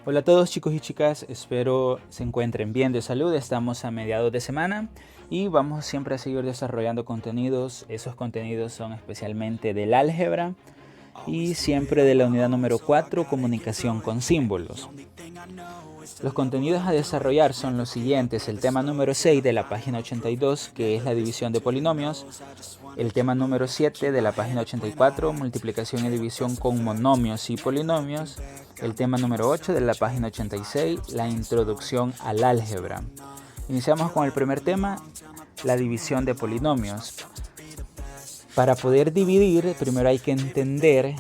Hola a todos chicos y chicas, espero se encuentren bien de salud. Estamos a mediados de semana y vamos siempre a seguir desarrollando contenidos. Esos contenidos son especialmente del álgebra y siempre de la unidad número 4, comunicación con símbolos. Los contenidos a desarrollar son los siguientes: el tema número 6 de la página 82, que es la división de polinomios; el tema número 7 de la página 84, multiplicación y división con monomios y polinomios; el tema número 8 de la página 86, la introducción al álgebra. Iniciamos con el primer tema, la división de polinomios. Para poder dividir, primero hay que entender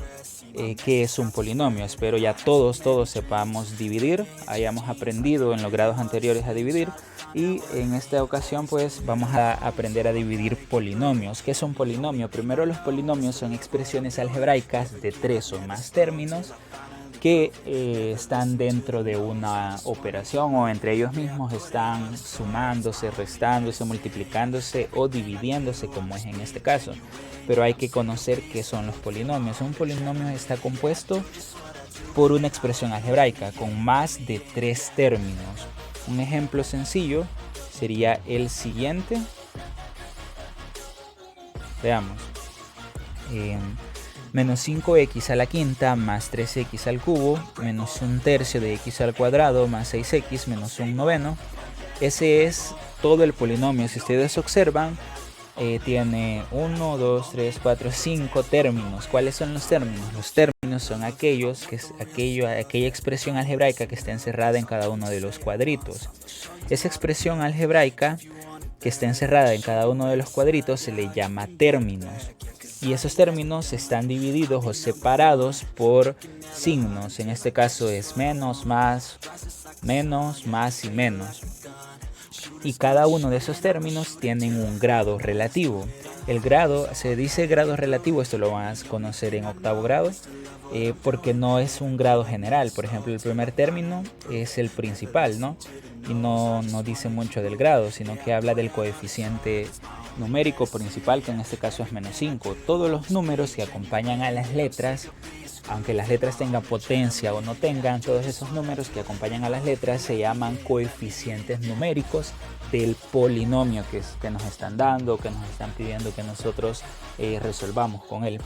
qué es un polinomio. Espero ya todos sepamos dividir, hayamos aprendido en los grados anteriores a dividir, y en esta ocasión pues vamos a aprender a dividir polinomios. ¿Qué es un polinomio? Primero, los polinomios son expresiones algebraicas de 3 o más términos que están dentro de una operación, o entre ellos mismos están sumándose, restándose, multiplicándose o dividiéndose, como es en este caso. Pero hay que conocer qué son los polinomios. Un polinomio está compuesto por una expresión algebraica con más de 3 términos. Un ejemplo sencillo sería el siguiente. Veamos. Menos 5x a la quinta más 3x al cubo menos 1/3 de x al cuadrado más 6x menos 1/9. Ese es todo el polinomio. Si ustedes observan, tiene 1, 2, 3, 4, 5 términos. ¿Cuáles son los términos? Los términos son aquella expresión algebraica que está encerrada en cada uno de los cuadritos. Esa expresión algebraica que está encerrada en cada uno de los cuadritos se le llama términos. Y esos términos están divididos o separados por signos. En este caso es menos, más y menos. Y cada uno de esos términos tienen un grado relativo. El grado, se dice grado relativo, esto lo van a conocer en octavo grado, porque no es un grado general. Por ejemplo, el primer término es el principal, ¿no? Y no dice mucho del grado, sino que habla del coeficiente numérico principal, que en este caso es menos 5. Todos los números que acompañan a las letras, aunque las letras tengan potencia o no tengan, todos esos números que acompañan a las letras se llaman coeficientes numéricos del polinomio que nos están dando, que nos están pidiendo que nosotros resolvamos con él.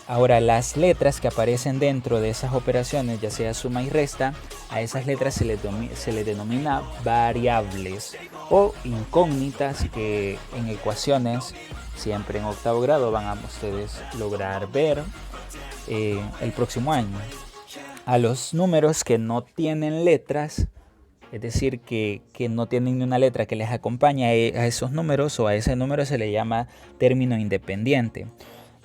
Ahora, las letras que aparecen dentro de esas operaciones, ya sea suma y resta, a esas letras se le denomina variables o incógnitas, que en ecuaciones, siempre en octavo grado, van a ustedes lograr ver el próximo año. A los números que no tienen letras, es decir, que no tienen ni una letra que les acompañe a esos números, o a ese número se le llama término independiente.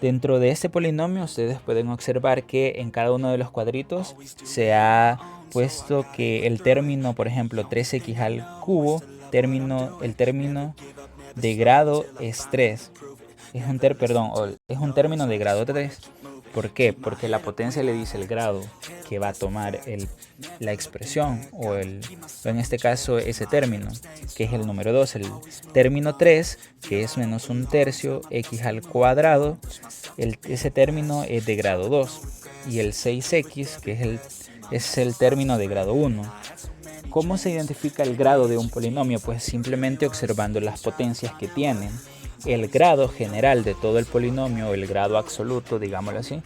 Dentro de este polinomio ustedes pueden observar que en cada uno de los cuadritos se ha puesto que el término, por ejemplo, 3x al cubo, el término de grado es 3. Es un término de grado 3. ¿Por qué? Porque la potencia le dice el grado que va a tomar la expresión, o en este caso ese término, que es el número 2. El término 3, que es menos 1/3 x al cuadrado, ese término es de grado 2. Y el 6x, que es el término de grado 1. ¿Cómo se identifica el grado de un polinomio? Pues simplemente observando las potencias que tienen. El grado general de todo el polinomio, el grado absoluto, digámoslo así,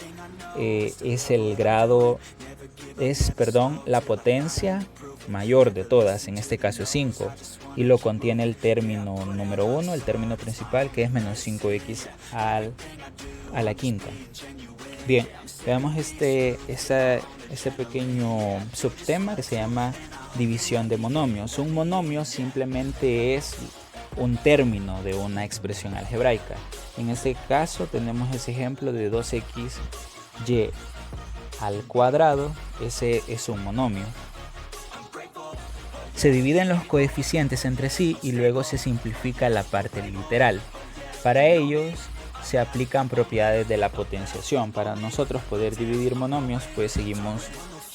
la potencia mayor de todas, en este caso es 5, y lo contiene el término número 1, el término principal, que es menos 5x a la quinta. Bien, veamos este pequeño subtema que se llama división de monomios. Un monomio simplemente es un término de una expresión algebraica. En este caso tenemos ese ejemplo de 2xy al cuadrado. Ese es un monomio. Se dividen los coeficientes entre sí y luego se simplifica la parte literal. Para ellos se aplican propiedades de la potenciación. Para nosotros poder dividir monomios, pues seguimos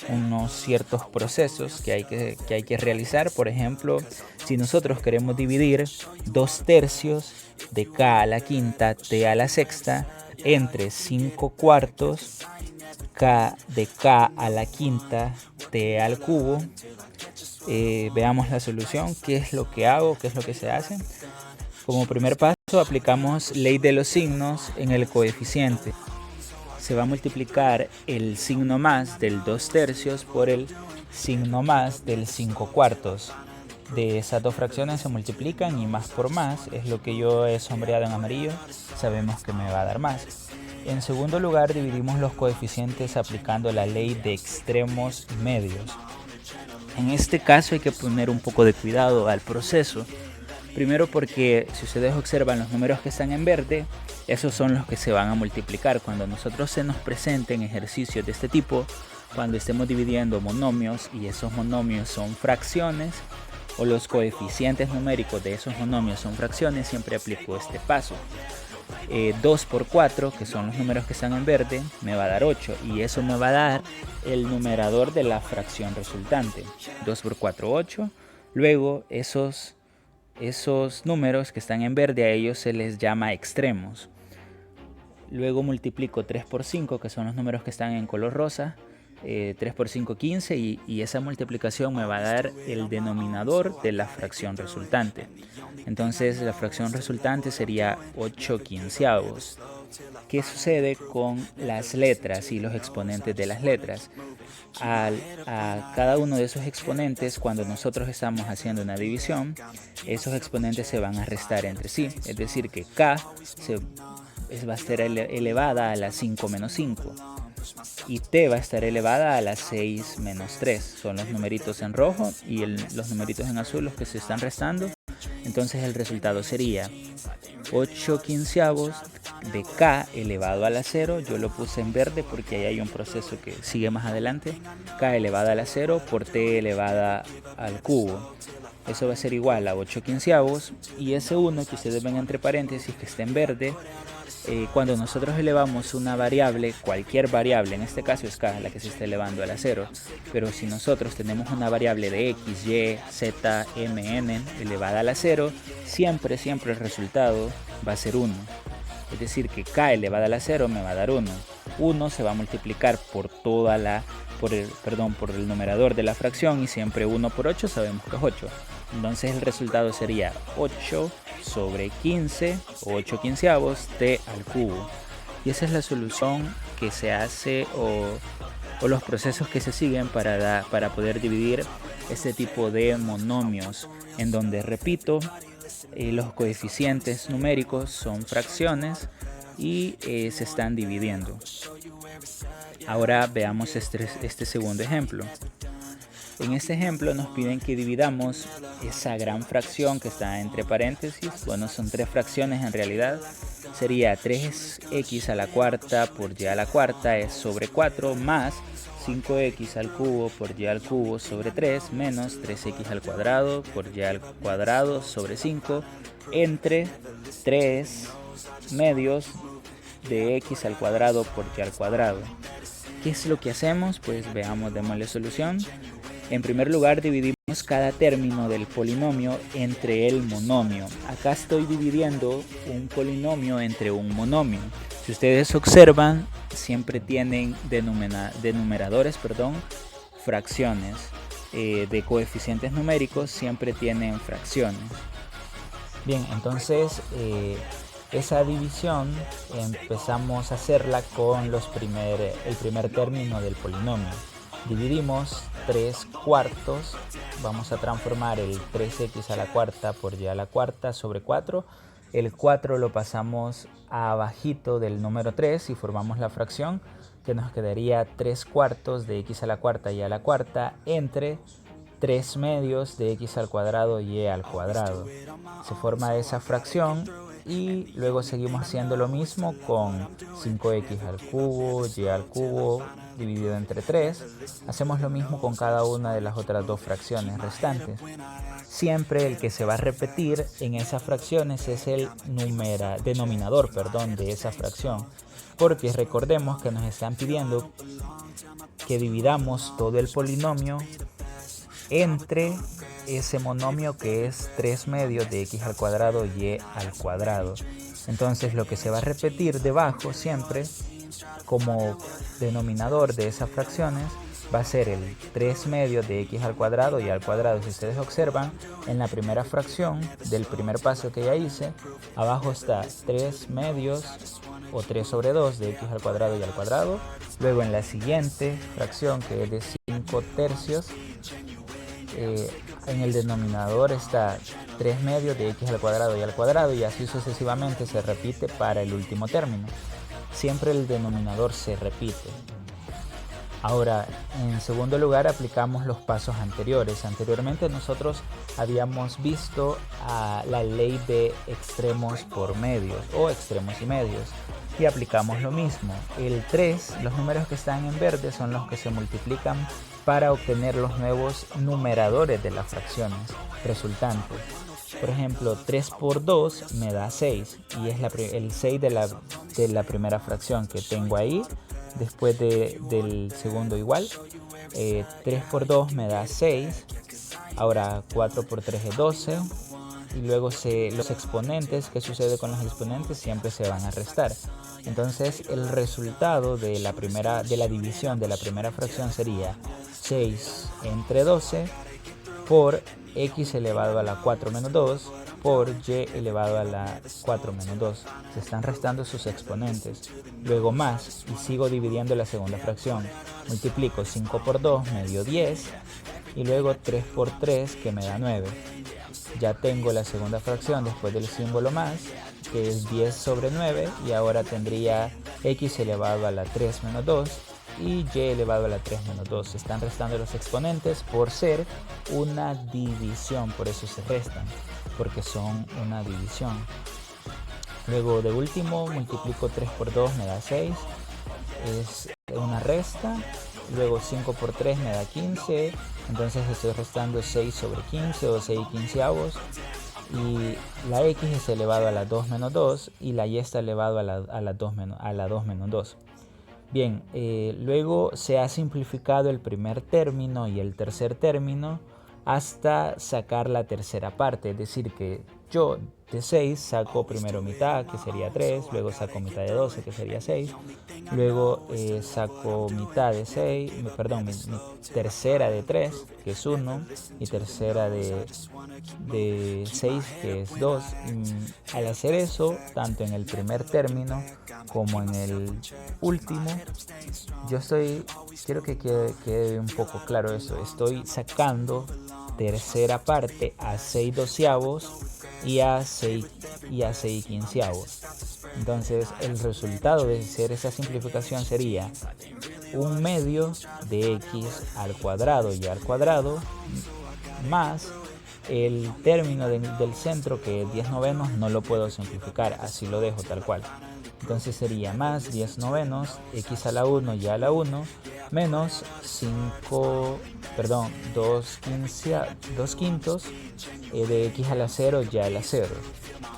unos ciertos procesos que hay que realizar. Por ejemplo, si nosotros queremos dividir 2/3 de k a la quinta t a la sexta entre 5/4, k de k a la quinta t al cubo. Veamos la solución. ¿Qué es lo que hago? ¿Qué es lo que se hace? Como primer paso aplicamos ley de los signos en el coeficiente. Se va a multiplicar el signo más del 2/3 por el signo más del 5/4. De esas dos fracciones se multiplican y más por más es lo que yo he sombreado en amarillo. Sabemos que me va a dar más. En segundo lugar, dividimos los coeficientes aplicando la ley de extremos medios. En este caso hay que poner un poco de cuidado al proceso. Primero porque si ustedes observan los números que están en verde, esos son los que se van a multiplicar. Cuando a nosotros se nos presenten ejercicios de este tipo, cuando estemos dividiendo monomios y esos monomios son fracciones, o los coeficientes numéricos de esos monomios son fracciones, siempre aplico este paso. 2 por 4, que son los números que están en verde, me va a dar 8 y eso me va a dar el numerador de la fracción resultante. 2 por 4, 8. Luego esos números que están en verde, a ellos se les llama extremos. Luego multiplico 3 por 5, que son los números que están en color rosa. 3 por 5, 15 y esa multiplicación me va a dar el denominador de la fracción resultante. Entonces la fracción resultante sería 8 quinceavos. ¿Qué sucede con las letras y los exponentes de las letras? A cada uno de esos exponentes, cuando nosotros estamos haciendo una división, esos exponentes se van a restar entre sí. Es decir, que k va a estar elevada a la 5 menos 5. Y t va a estar elevada a la 6 menos 3. Son los numeritos en rojo y los numeritos en azul los que se están restando. Entonces el resultado sería 8 quinceavos de k elevado a la 0. Yo lo puse en verde porque ahí hay un proceso que sigue más adelante. K elevada a la 0 por t elevada al cubo. Eso va a ser igual a 8 quinceavos. Y ese 1 que ustedes ven entre paréntesis que está en verde, cuando nosotros elevamos una variable, cualquier variable, en este caso es k la que se está elevando a la 0, pero si nosotros tenemos una variable de x, y, z, m, n elevada a la 0, siempre el resultado va a ser 1. Es decir, que k elevada a la 0 me va a dar 1. 1 se va a multiplicar por el numerador de la fracción y siempre 1 por 8 sabemos que es 8. Entonces el resultado sería 8 sobre 15 o 8 quinceavos t al cubo. Y esa es la solución que se hace o los procesos que se siguen para poder dividir este tipo de monomios, en donde, repito, los coeficientes numéricos son fracciones y se están dividiendo. Ahora veamos este segundo ejemplo. En este ejemplo nos piden que dividamos esa gran fracción que está entre paréntesis. Bueno, son tres fracciones en realidad. Sería 3x a la cuarta por y a la cuarta es sobre 4 más 5x al cubo por y al cubo sobre 3 menos 3x al cuadrado por y al cuadrado sobre 5 entre 3 medios de x al cuadrado por y al cuadrado. ¿Qué es lo que hacemos? Pues veamos, démosle solución. En primer lugar, dividimos cada término del polinomio entre el monomio. Acá estoy dividiendo un polinomio entre un monomio. Si ustedes observan, siempre tienen de numeradores, fracciones. De coeficientes numéricos siempre tienen fracciones. Bien, entonces esa división empezamos a hacerla con el primer término del polinomio. Dividimos 3 cuartos, vamos a transformar el 3x a la cuarta por y a la cuarta sobre 4. El 4 lo pasamos abajito del número 3 y formamos la fracción que nos quedaría 3 cuartos de x a la cuarta y a la cuarta entre 3 medios de x al cuadrado y al cuadrado. Se forma esa fracción y luego seguimos haciendo lo mismo con 5x al cubo, y al cubo dividido entre 3. Hacemos lo mismo con cada una de las otras dos fracciones restantes. Siempre el que se va a repetir en esas fracciones es el denominador de esa fracción, porque recordemos que nos están pidiendo que dividamos todo el polinomio entre ese monomio que es 3 medios de x al cuadrado y al cuadrado. Entonces lo que se va a repetir debajo siempre como denominador de esas fracciones va a ser el 3 medios de x al cuadrado y al cuadrado. Si ustedes observan, en la primera fracción del primer paso que ya hice, abajo está 3 medios o 3 sobre 2 de x al cuadrado y al cuadrado. Luego en la siguiente fracción, que es de 5 tercios, en el denominador está 3 medios de x al cuadrado y al cuadrado, y así sucesivamente se repite para el último término. Siempre el denominador se repite. Ahora, en segundo lugar, aplicamos los pasos anteriores. Anteriormente nosotros habíamos visto la ley de extremos por medios o extremos y medios, y aplicamos lo mismo. El 3, los números que están en verde son los que se multiplican para obtener los nuevos numeradores de las fracciones resultantes. Por ejemplo, 3 por 2 me da 6, y es el 6 de la primera fracción que tengo ahí. Después del segundo igual, 3 por 2 me da 6. Ahora 4 por 3 es 12. Y luego los exponentes, ¿qué sucede con los exponentes? Siempre se van a restar. Entonces el resultado de la división de la primera fracción sería 6 entre 12 por x elevado a la 4 menos 2 por y elevado a la 4 menos 2. Se están restando sus exponentes. Luego más, y sigo dividiendo la segunda fracción. Multiplico 5 por 2, me dio 10. Y luego 3 por 3, que me da 9. Ya tengo la segunda fracción después del símbolo más, que es 10 sobre 9. Y ahora tendría x elevado a la 3 menos 2 y y elevado a la 3 menos 2. Se están restando los exponentes por ser una división, por eso se restan, porque son una división. Luego de último multiplico 3 por 2, me da 6, es una resta. Luego 5 por 3 me da 15, entonces estoy restando 6 sobre 15 o 6 quinceavos. Y la x es elevado a la 2 menos 2 y la y está elevado a la 2 menos 2. Bien, luego se ha simplificado el primer término y el tercer término hasta sacar la tercera parte. Es decir, que yo de 6 saco primero mitad, que sería 3, luego saco mitad de 12, que sería 6, luego saco mitad de 6, perdón, mi tercera de 3, que es 1, y tercera de 6, que es 2. Al hacer eso, tanto en el primer término como en el último, quiero que quede un poco claro eso, estoy sacando tercera parte a 6 doceavos y a 6 quinceavos. Entonces el resultado de hacer esa simplificación sería 1 medio de x al cuadrado y al cuadrado más el término del centro, que es 10 novenos, no lo puedo simplificar, así lo dejo tal cual. Entonces sería más 10 novenos, x a la 1 y a la 1, menos 2 quintos de x a la 0 y a la 0.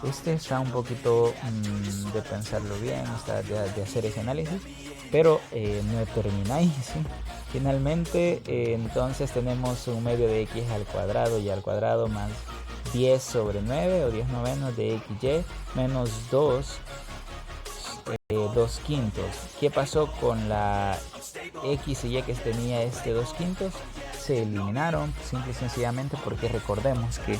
Este está un poquito de pensarlo bien, está de hacer ese análisis, pero no termina ahí, ¿sí? Finalmente, entonces tenemos 1 medio de x al cuadrado y al cuadrado más 10 sobre 9 o 10 novenos de xy menos 2 quintos. ¿Qué pasó con la x y y que tenía 2 quintos? Se eliminaron simple y sencillamente porque recordemos que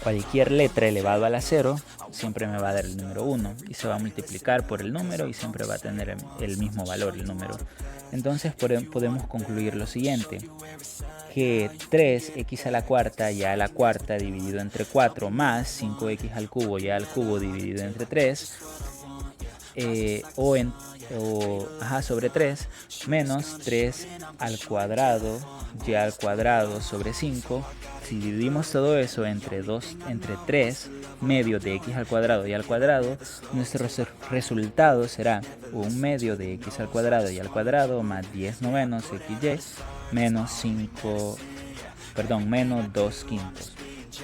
cualquier letra elevado a la 0 siempre me va a dar el número 1 y se va a multiplicar por el número y siempre va a tener el mismo valor el número. Entonces podemos concluir lo siguiente, que 3x a la cuarta y a la cuarta dividido entre 4 más 5x al cubo y al cubo dividido entre 3 sobre 3 menos 3 al cuadrado y al cuadrado sobre 5. Si dividimos todo eso entre 3 medios de x al cuadrado y al cuadrado, nuestro resultado será 1 medio de x al cuadrado y al cuadrado más 10 novenos xy menos 2 quintos.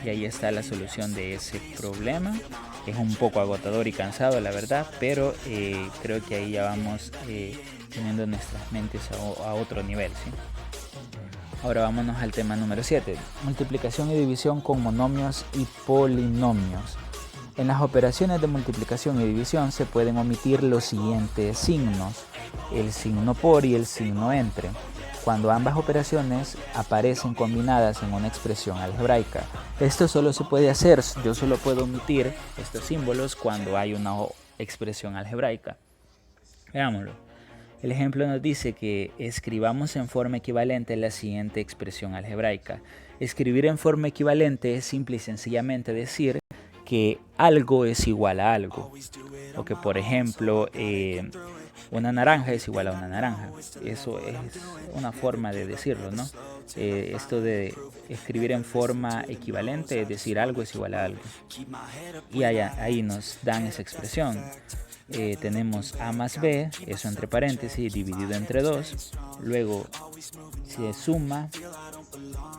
Y ahí está la solución de ese problema. Es un poco agotador y cansado, la verdad, pero creo que ahí ya vamos teniendo nuestras mentes a otro nivel, ¿sí? Ahora vámonos al tema número 7, multiplicación y división con monomios y polinomios. En las operaciones de multiplicación y división se pueden omitir los siguientes signos: el signo por y el signo entre, cuando ambas operaciones aparecen combinadas en una expresión algebraica. Esto solo se puede hacer, yo solo puedo omitir estos símbolos cuando hay una expresión algebraica. Veámoslo. El ejemplo nos dice que escribamos en forma equivalente la siguiente expresión algebraica. Escribir en forma equivalente es simple y sencillamente decir que algo es igual a algo. O que, por ejemplo, una naranja es igual a una naranja. Eso es una forma de decirlo, ¿no? Esto de escribir en forma equivalente es decir algo es igual a algo. Y ahí nos dan esa expresión. Tenemos a más b, eso entre paréntesis, dividido entre 2. Luego se suma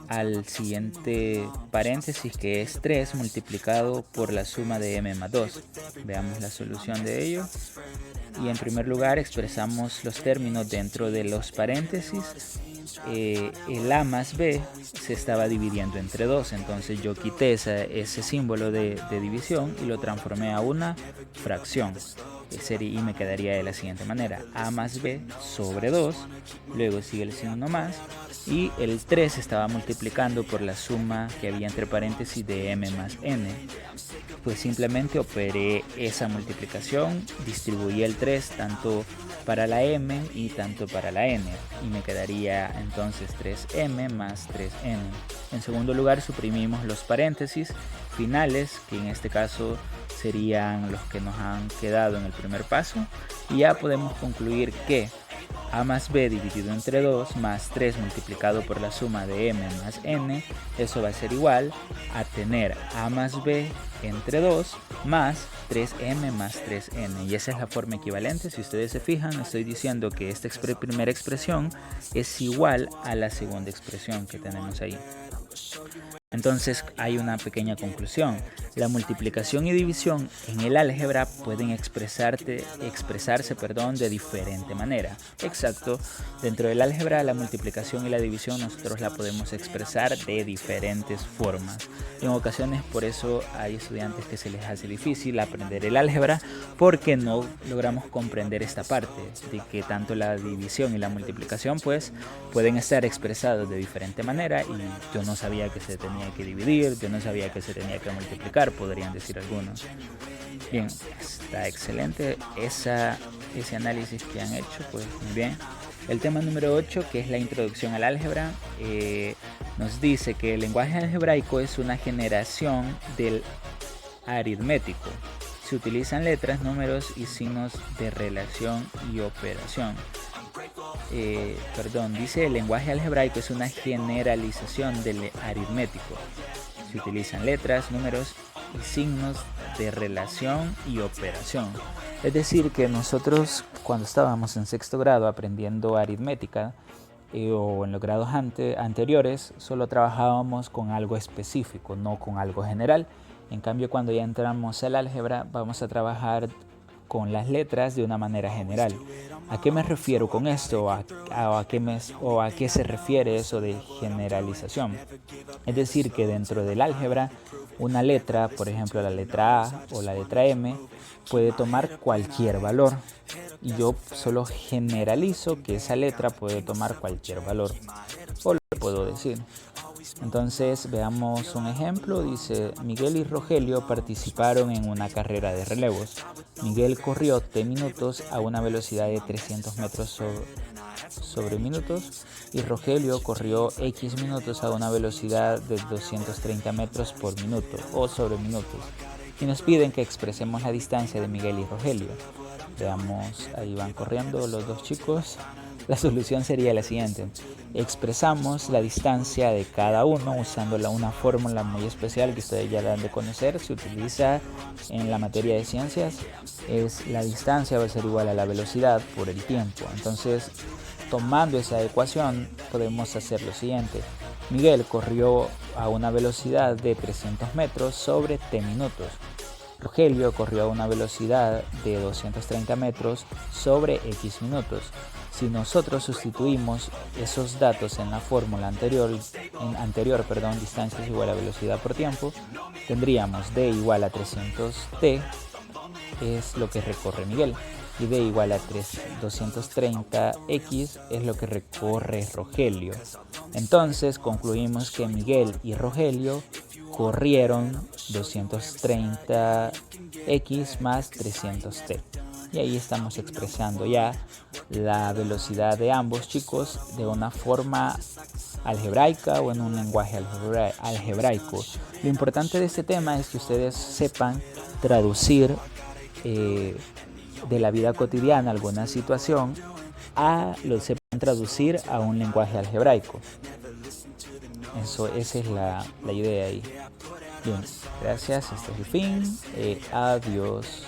al siguiente paréntesis, que es 3 multiplicado por la suma de m más 2. Veamos la solución de ello. Y en primer lugar expresamos los términos dentro de los paréntesis. El a más b se estaba dividiendo entre 2, entonces yo quité ese símbolo de división y lo transformé a una fracción. Y me quedaría de la siguiente manera: a más b sobre 2, luego sigue el signo más, y el 3 estaba multiplicando por la suma que había entre paréntesis de m más n. Pues simplemente operé esa multiplicación, distribuí el 3 tanto para la m y tanto para la n, y me quedaría entonces 3m más 3n. En segundo lugar, suprimimos los paréntesis finales, que en este caso serían los que nos han quedado en el primer paso, y ya podemos concluir que a más b dividido entre 2 más 3 multiplicado por la suma de m más n, eso va a ser igual a tener a más b entre 2 más 3m más 3n, y esa es la forma equivalente. Si ustedes se fijan, estoy diciendo que esta primera expresión es igual a la segunda expresión que tenemos ahí. Entonces hay una pequeña conclusión: la multiplicación y división en el álgebra pueden expresarse de diferente manera. Exacto, dentro del álgebra la multiplicación y la división nosotros la podemos expresar de diferentes formas. En ocasiones por eso hay estudiantes que se les hace difícil aprender el álgebra, porque no logramos comprender esta parte de que tanto la división y la multiplicación pues pueden estar expresados de diferente manera, y yo no sabía que se tenía que dividir, yo no sabía que se tenía que multiplicar, podrían decir algunos. Bien, está excelente ese análisis que han hecho, pues muy bien. El tema número 8, que es la introducción al álgebra, nos dice que el lenguaje algebraico es una generación del aritmético. Se utilizan letras, números y signos de relación y operación. Dice el lenguaje algebraico es una generalización del aritmético. Se utilizan letras, números y signos de relación y operación. Es decir, que nosotros cuando estábamos en sexto grado aprendiendo aritmética o en los grados anteriores, solo trabajábamos con algo específico, no con algo general. En cambio, cuando ya entramos al álgebra, vamos a trabajar con las letras de una manera general. ¿A qué me refiero con esto? ¿A qué se refiere eso de generalización? Es decir, que dentro del álgebra, una letra, por ejemplo la letra A o la letra M, puede tomar cualquier valor. Y yo solo generalizo que esa letra puede tomar cualquier valor. O lo puedo decir. Entonces veamos un ejemplo. Dice: Miguel y Rogelio participaron en una carrera de relevos. Miguel corrió T minutos a una velocidad de 300 metros sobre minutos, y Rogelio corrió X minutos a una velocidad de 230 metros por minuto o sobre minutos. Y nos piden que expresemos la distancia de Miguel y Rogelio. Veamos, ahí van corriendo los dos chicos. La solución sería la siguiente: expresamos la distancia de cada uno usando una fórmula muy especial que ustedes ya la han de conocer, se utiliza en la materia de ciencias. Es la distancia va a ser igual a la velocidad por el tiempo. Entonces, tomando esa ecuación podemos hacer lo siguiente: Miguel corrió a una velocidad de 300 metros sobre T minutos. Rogelio corrió a una velocidad de 230 metros sobre X minutos. Si nosotros sustituimos esos datos en la fórmula anterior, distancia es igual a velocidad por tiempo, tendríamos d igual a 300t, es lo que recorre Miguel, y d igual a 230x es lo que recorre Rogelio. Entonces concluimos que Miguel y Rogelio corrieron 230x más 300t. Y ahí estamos expresando ya la velocidad de ambos chicos de una forma algebraica o en un lenguaje algebraico. Lo importante de este tema es que ustedes sepan traducir de la vida cotidiana alguna situación lo sepan traducir a un lenguaje algebraico. Esa es la idea ahí. Bien, gracias, este es el fin. Adiós.